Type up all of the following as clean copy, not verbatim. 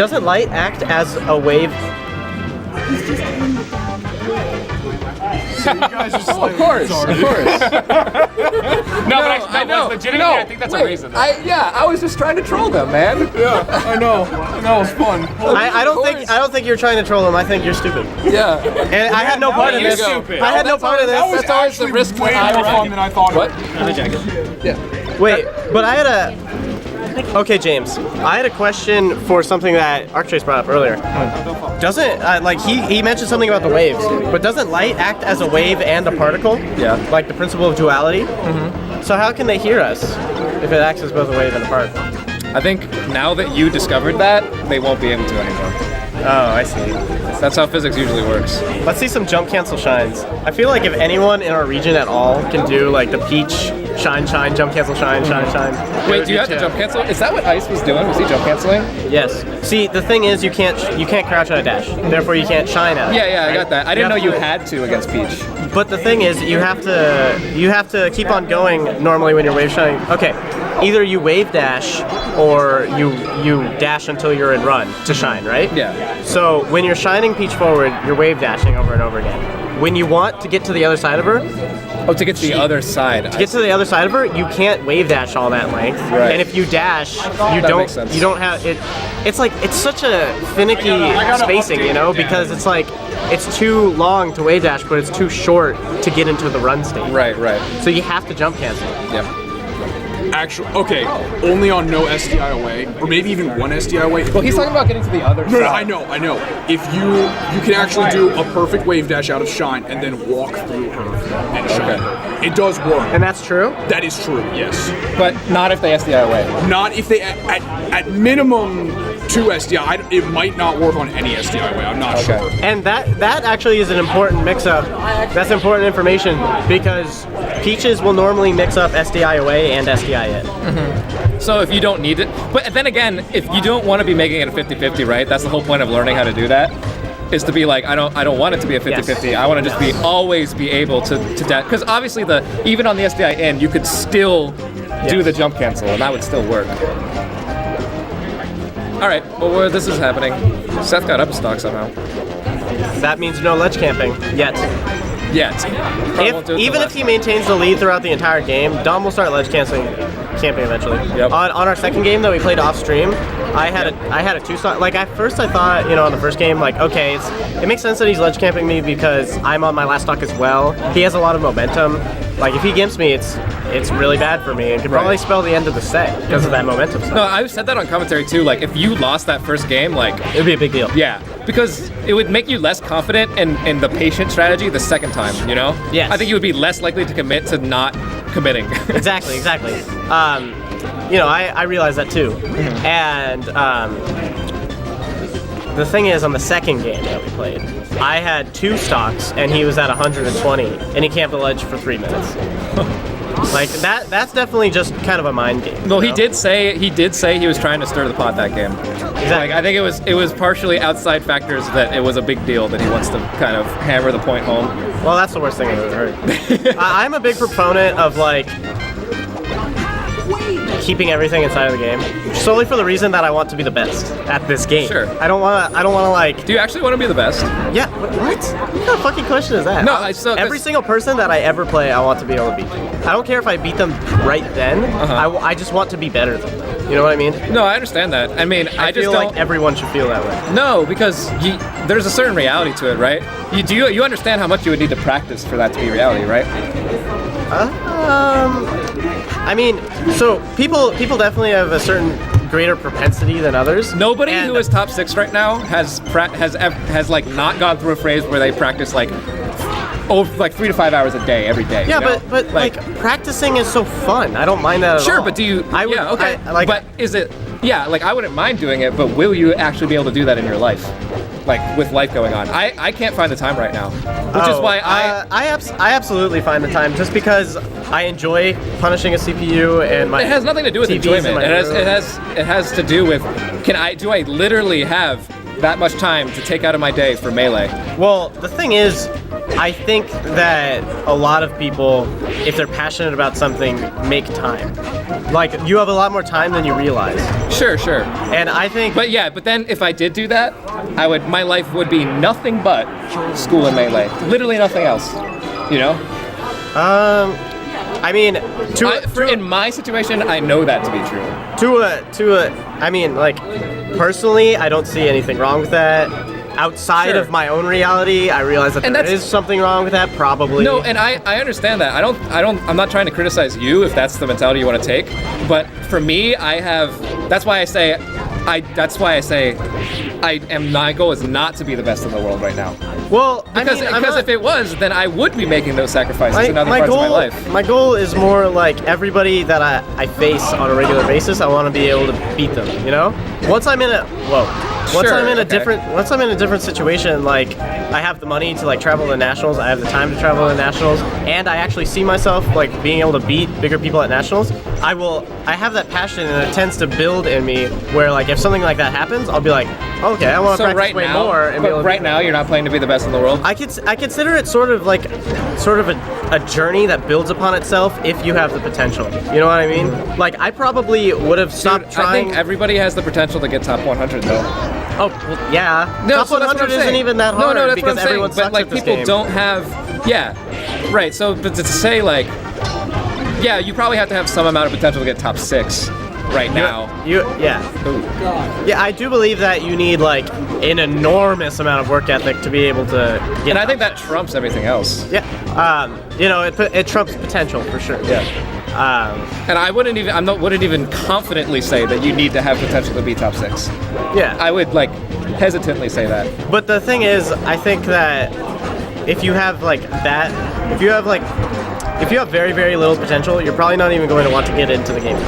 Doesn't light act as a wave? So you guys just Of course. No, but I know. Legitimately, I think that's a reason. I was just trying to troll them, man. Yeah, I know. It's fun. I don't think you're trying to troll him. I think you're stupid. Yeah. And I had no part in this. stupid. I had no part in this. That was That's always the actually risk way I more would fun take. than I thought. What? Yeah. Wait, but I had a... Okay, James. I had a question for something that Arctrace brought up earlier. Doesn't, he mentioned something about the waves, but doesn't light act as a wave and a particle? Yeah. Like the principle of duality? Mm-hmm. So how can they hear us if it acts as both a wave and a particle? I think now that you discovered that, they won't be able to anymore. Oh, I see. That's how physics usually works. Let's see some jump cancel shines. I feel like if anyone in our region at all can do like the peach shine, jump cancel shine. Wait, do you have to jump cancel? Is that what Ice was doing? Was he jump canceling? Yes. See, the thing is, you can't crouch on a dash. Therefore, you can't shine at it. Yeah, I got that. I didn't know you to- had to against Peach. But the thing is, you have to keep on going normally when you're wave shining. Okay, either you wave dash or you dash until you're in run to shine, right? Yeah. So when you're shining Peach forward, you're wave dashing over and over again. When you want to get to the other side of her, Oh, to get to the other side. to get to the other side of her, you can't wave dash all that length. Right. And if you dash, you makes sense. don't have it. It's like it's such a finicky spacing, you know, because it's like it's too long to wave dash, but it's too short to get into the run state. Right. So you have to jump cancel. Yep. Actually, okay, only on no SDI away, or maybe even one SDI away. Well, he's talking about getting to the other No, side. I know. If you can actually do a perfect wave dash out of shine and then walk through her and shine. It does work. And that's true? That is true, yes. But not if they SDI away. Not if they, at minimum, 2 SDI. It might not work on any SDI way, I'm not sure. And that actually is an important mix-up. That's important information because Peaches will normally mix up SDI away and SDI in. So if you don't need it, but then again, if you don't want to be making it a 50-50, right? That's the whole point of learning how to do that. Is to be like, I don't want it to be a 50-50. Yes. I want to just always be able to because obviously even on the SDI in, you could still do the jump cancel and that would still work. All right, well, where this is happening, Seth got up a stock somehow. That means no ledge camping yet. Even if he maintains the lead throughout the entire game, Dom will start ledge camping eventually. Yep. On our second game that we played off stream, I had a 2-stock. Like at first I thought, on the first game, like okay, it makes sense that he's ledge camping me because I'm on my last stock as well. He has a lot of momentum. Like if he gimps me, it's really bad for me and could probably spell the end of the set because of that momentum stuff. No, I said that on commentary too. Like if you lost that first game, like it'd be a big deal. Yeah, because it would make you less confident in the patient strategy the second time. Yes. I think you would be less likely to commit to not committing. Exactly. I realize that too. And the thing is, on the second game that we played, I had 2 stocks and he was at 120 and he camped the ledge for 3 minutes. Like that's definitely just kind of a mind game. Well, he did say he was trying to stir the pot that game. Exactly. Like, I think it was partially outside factors that it was a big deal that he wants to kind of hammer the point home. Well, that's the worst thing I've ever heard. I'm a big proponent of like keeping everything inside of the game, solely for the reason that I want to be the best at this game. Sure. I don't want to like. Do you actually want to be the best? Yeah. What kind of fucking question is that? No, every single person that I ever play, I want to be able to beat. I don't care if I beat them right then. I just want to be better than them. You know what I mean? No, I understand that. I mean, I just feel don't. like everyone should feel that way. No, because there's a certain reality to it, right? You understand how much you would need to practice for that to be reality, right? I mean, so people definitely have a certain greater propensity than others. Nobody who is top 6 right now has like not gone through a phase where they practice like 3 to 5 hours a day every day. Yeah, you know? but like practicing is so fun. I don't mind that at all. Sure, but do you? Okay. But is it? Yeah, like I wouldn't mind doing it, but will you actually be able to do that in your life? Like with life going on, I can't find the time right now, which is why I absolutely find the time just because I enjoy punishing a CPU and my. It has nothing to do with TVs enjoyment. in my room. It has to do with do I literally have that much time to take out of my day for Melee? Well, the thing is, I think that a lot of people, if they're passionate about something, make time. like you have a lot more time than you realize. Sure. And I think, But then if I did do that, my life would be nothing but school and Melee. Literally nothing else. You know? I mean, in my situation, I know that to be true. I mean, like, personally, I don't see anything wrong with that. Outside Sure. of my own reality, I realize that there is something wrong with that, probably. No, and I understand that. I'm not trying to criticize you if that's the mentality you want to take, but for me, that's why I say my goal is not to be the best in the world right now. Well, Because if it was, then I would be making those sacrifices in other my parts goal, of my life. My goal is more like everybody that I face on a regular basis, I want to be able to beat them, you know? Once I'm in a different situation, like I have the money to like travel to nationals, I have the time to travel to nationals, and I actually see myself like being able to beat bigger people at nationals, I have that passion, and it tends to build in me where like if something like that happens, I'll be like, okay, I want to practice way more. And but right now, you're not playing to be the best in the world? I consider it sort of a journey that builds upon itself if you have the potential. You know what I mean? Like I probably would have stopped trying. I think everybody has the potential to get top 100 though. Oh, well, yeah. No, top so that's what 100 I'm isn't saying. even that hard that's because what I'm everyone saying. sucks But like at this people game. don't have, right. So, but to say like, yeah, you probably have to have some amount of potential to get top 6 right now. Yeah, I do believe that you need like an enormous amount of work ethic to be able to get. And I think that trumps everything else. Yeah, it trumps potential for sure. Yeah. And I wouldn't even confidently say that you need to have potential to be top 6. Yeah. I would like hesitantly say that. But the thing is, I think that if you have very, very little potential, you're probably not even going to want to get into the game.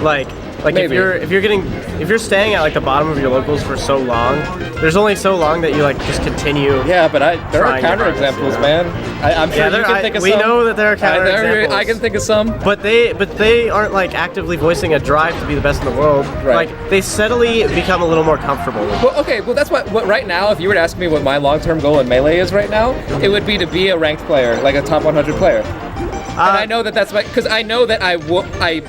Like Maybe. if you're staying at like the bottom of your locals for so long, there's only so long that you like just continue. Yeah, but there are trying your counterexamples, hardest, man. I'm sure you can think of some. We know that there are counterexamples. I can think of some. But they aren't like actively voicing a drive to be the best in the world. Right. Like they steadily become a little more comfortable with it. Well, okay, well that's what right now, if you were to ask me what my long-term goal in Melee is right now, it would be to be a ranked player, like a top 100 player. And I know that that's because I know that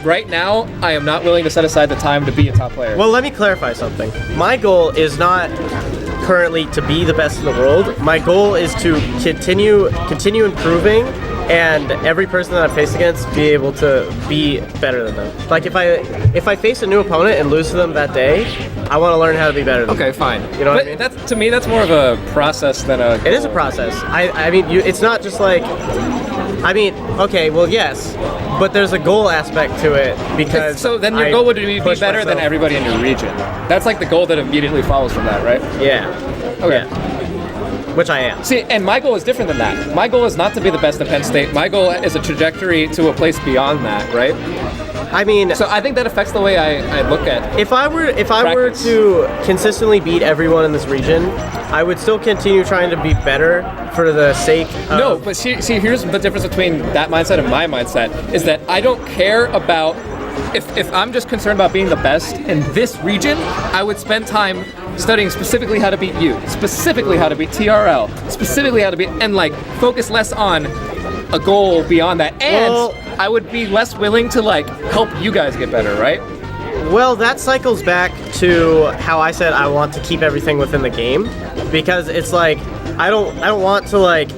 right now I am not willing to set aside the time to be a top player. Well, let me clarify something. My goal is not currently to be the best in the world. My goal is to continue improving, and every person that I face against be able to be better than them. Like if I face a new opponent and lose to them that day, I want to learn how to be better than them. Okay, fine. You know what I mean? That's, to me, that's more of a process than a goal. It is a process. I mean, it's not just like. I mean, okay, well, yes, but there's a goal aspect to it because. So then your goal would be better than everybody in your region. That's like the goal that immediately follows from that, right? Yeah. Okay. Yeah. Which I am. See, and my goal is different than that. My goal is not to be the best in Penn State. My goal is a trajectory to a place beyond that, right? I mean, so I think that affects the way I look at. If I were to consistently beat everyone in this region, I would still continue trying to be better for the sake of... No, but see, here's the difference between that mindset and my mindset, is that I don't care about... If I'm just concerned about being the best in this region, I would spend time studying specifically how to beat you, specifically how to beat TRL, specifically how to beat... And, like, focus less on a goal beyond that. And I would be less willing to, like, help you guys get better, right? Well, that cycles back to how I said I want to keep everything within the game, because it's like I don't want to like.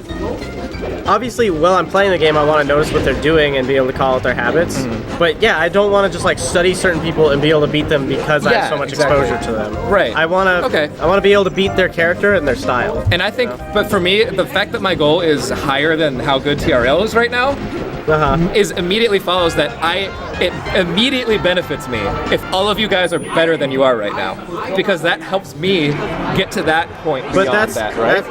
Obviously, while I'm playing the game, I want to notice what they're doing and be able to call out their habits. Mm-hmm. But yeah, I don't want to just like study certain people and be able to beat them because I have so much exposure to them. Right. I want to be able to beat their character and their style. And I think, but for me, the fact that my goal is higher than how good TRL is right now. Is immediately follows that it immediately benefits me if all of you guys are better than you are right now, because that helps me get to that point beyond that, right?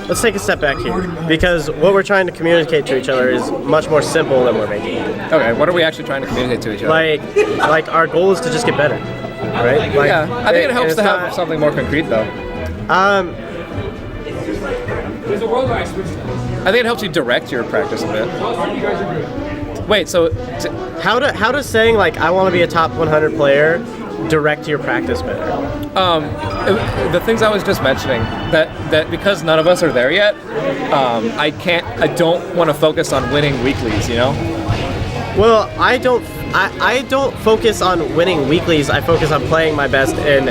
Let's take a step back here, because what we're trying to communicate to each other is much more simple than we're making it. Okay, what are we actually trying to communicate to each other? Like our goal is to just get better, right? Like, yeah, I think it helps to have something more concrete though. There's a world where I switched. I think it helps you direct your practice a bit. Wait, so how does saying like I want to be a top 100 player direct your practice better? The things I was just mentioning, that because none of us are there yet, I don't want to focus on winning weeklies, you know? Well, I don't focus on winning weeklies. I focus on playing my best and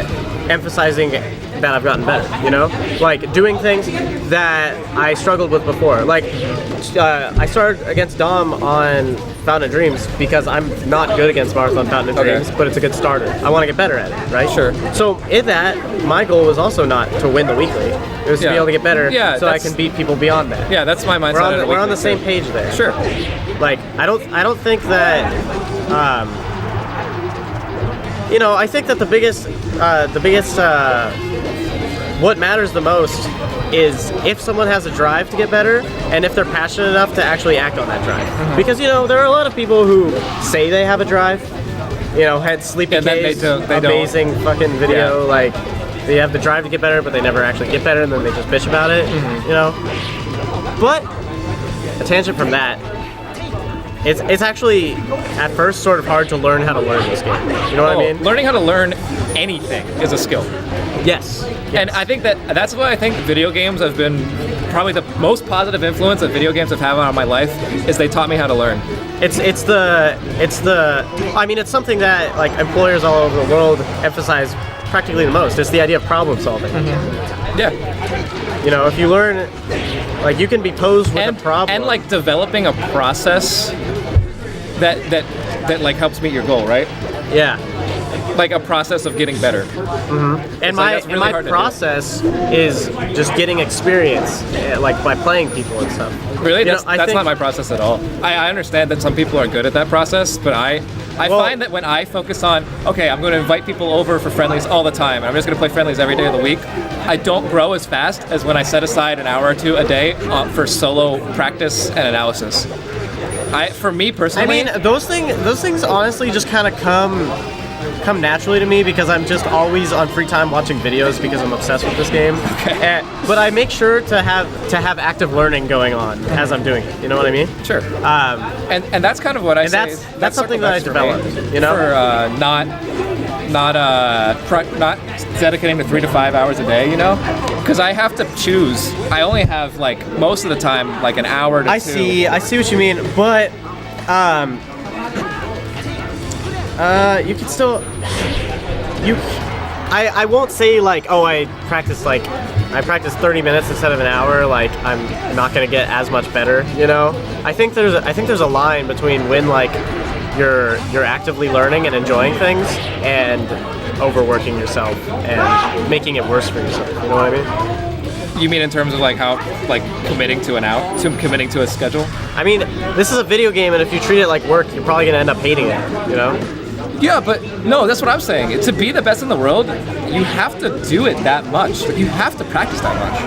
emphasizing that I've gotten better. You know, like doing things that I struggled with before. Like I started against Dom on Fountain of Dreams because I'm not good against Marth on Fountain of Dreams, but it's a good starter. I want to get better at it, right? Sure. So in that, my goal was also not to win the weekly. It was to be able to get better, so I can beat people beyond that. Yeah, that's my mindset. We're on the same page there. Sure. Like I don't think that you know, I think that the biggest what matters the most is if someone has a drive to get better and if they're passionate enough to actually act on that drive. Because, you know, there are a lot of people who say they have a drive, you know, had Sleepy And then K's they amazing fucking video, like they have the drive to get better but they never actually get better and then they just bitch about it, you know. But a tangent from that, it's actually at first sort of hard to learn how to learn this game. You know what I mean? Learning how to learn anything is a skill. Yes. And I think that's why I think video games have been probably the most positive influence that video games have had on my life is they taught me how to learn. It's I mean, it's something that like employers all over the world emphasize practically the most. It's the idea of problem solving. Yeah. You know, if you learn, like you can be posed with a problem. And like developing a process that like helps meet your goal, right? Yeah. Like a process of getting better. And my process is just getting experience, like by playing people and stuff. Really? You know, That's not my process at all. I understand that some people are good at that process, but I find that when I focus on, okay, I'm going to invite people over for friendlies all the time, and I'm just going to play friendlies every day of the week, I don't grow as fast as when I set aside an hour or two a day for solo practice and analysis. For me personally, I mean, those things honestly just kind of come naturally to me because I'm just always on free time watching videos because I'm obsessed with this game. Okay. But I make sure to have active learning going on as I'm doing it. You know what I mean? Sure. And that's kind of what I say. That's something that I developed. You know, for not dedicating to 3 to 5 hours a day. You know, because I have to choose. I only have like most of the time like an hour to 2. I see what you mean, but you can still I won't say like, oh, I practice 30 minutes instead of an hour, like I'm not gonna get as much better, you know. I think there's a line between when like you're actively learning and enjoying things and overworking yourself and making it worse for yourself, you know what I mean? You mean in terms of like how, like committing to committing to a schedule? I mean, this is a video game, and if you treat it like work, you're probably gonna end up hating it, you know? Yeah, but no, that's what I'm saying. To be the best in the world, you have to do it that much. Like, you have to practice that much.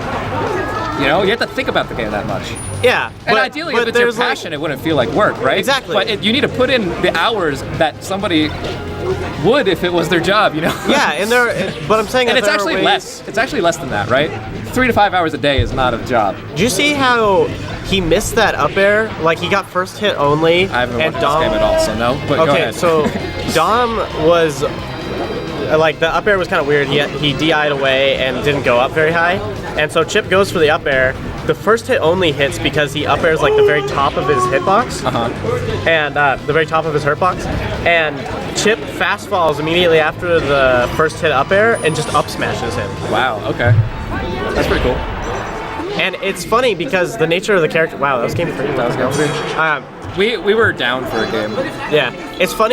You know, you have to think about the game that much. Yeah. And ideally, if it's your passion, it wouldn't feel like work, right? Exactly. But you need to put in the hours that somebody would if it was their job, you know? Yeah, but I'm saying and that it's actually less. It's actually less than that, right? 3 to 5 hours a day is not a job. Do you see how he missed that up air? Like, he got first hit only. I haven't watched this game at all, so no. But go ahead. So Dom was like, the up air was kind of weird. He DI'd away and didn't go up very high, and so Chip goes for the up air. The first hit only hits because he up airs like the very top of his hitbox, and the very top of his hurtbox, and Chip fast falls immediately after the first hit up air and just up smashes him. Wow. Okay. That's pretty cool. And it's funny because the nature of the character. Wow, that was game 3. That was game 3. We were down for a game. Yeah, it's funny.